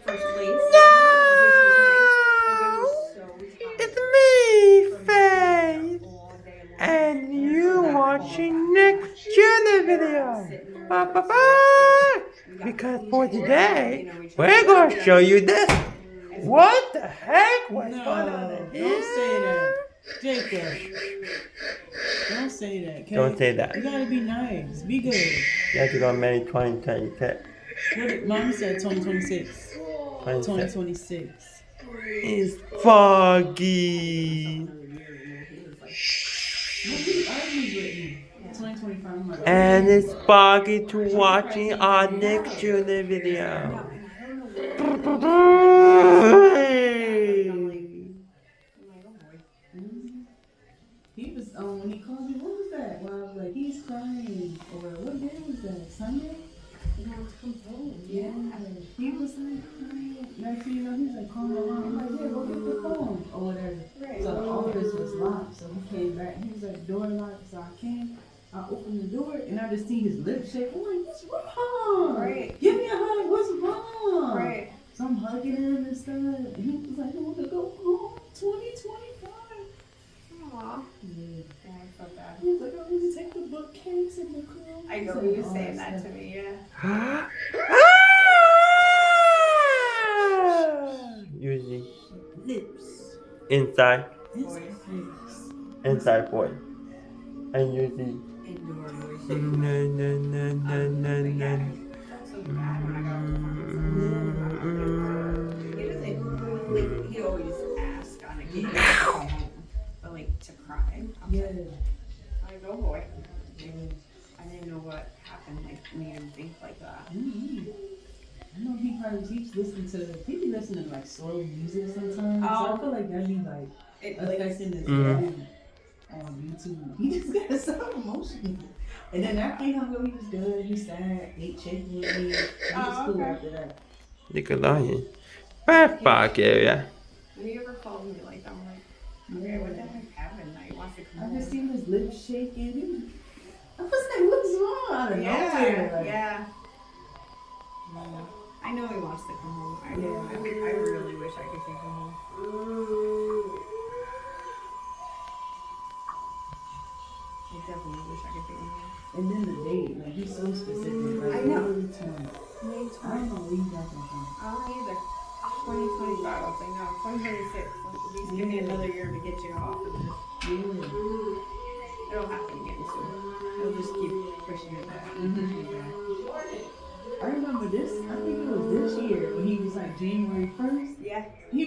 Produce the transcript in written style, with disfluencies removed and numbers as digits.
first place. No! It's me, Faith! And you watching Nick Jr. video. Bye. Because for today, we're gonna show you this. What the heck was going on in here? Don't say that. Jacob. Don't say that, okay? Don't say that. You gotta be nice. Be good. You have to go May 2026. What did Mom said 2026. 2026. It's foggy. 2025. And it's foggy to watching our Nick Jr. video. He was when he called me, what was that? Well, I was like, he's crying. Or what day was that? Sunday? You have to come home. Yeah. He was like crying. Next thing you know, he's like calling around. I'm like, yeah, go get the phone or whatever. Right. So the office was locked. So he came back. He was like, door locked. So I came. I opened the door and I just see his lips shake. I'm like, what's wrong? Right. Give me a hug. What's wrong? Right. So I'm hugging him and stuff. And he was like, I want to go home. 2025. Aw. Yeah. Yeah, I felt bad. He was like, I want to take the bookcase and the clothes. I know and you all saying that stuff. to me, yeah. Usually Lips. inside His face. inside boy. And usually Indoor voice. no. So bad when I got on the phone. He doesn't, like, he always asks on occasion to come home, but like to cry. I'm Yeah. like, oh boy. I didn't know what happened, like, made him think like that. Mm-hmm. I know he probably keeps listening to, he be listening to like slow music sometimes. So I Oh. feel like that be like It, like, affecting his Mm. brain on YouTube. He just got so emotional. And then after he hung up, he was good, he sad, ate chicken with me. He was cool okay. after that. Nickelodeon. Back park area. when he ever calls me like that, I'm like, okay, what the heck happened? Now he wants to come I home. just seen his lips shaking. I was like, what's wrong? Out of nowhere. Yeah, Like, yeah. I know he wants to come home. I really wish I could take him home. I definitely wish I could take him home. And then the date, like he's so specific. Like, I know. May 20th. May I don't know where you got that from. I don't either. 2025. I was like, no, 2026. At least give me another year to get you off of this. Yeah. It'll happen again soon. It'll just keep pushing it back. I remember this, I think it was this year when he was like January 1st. Yeah. He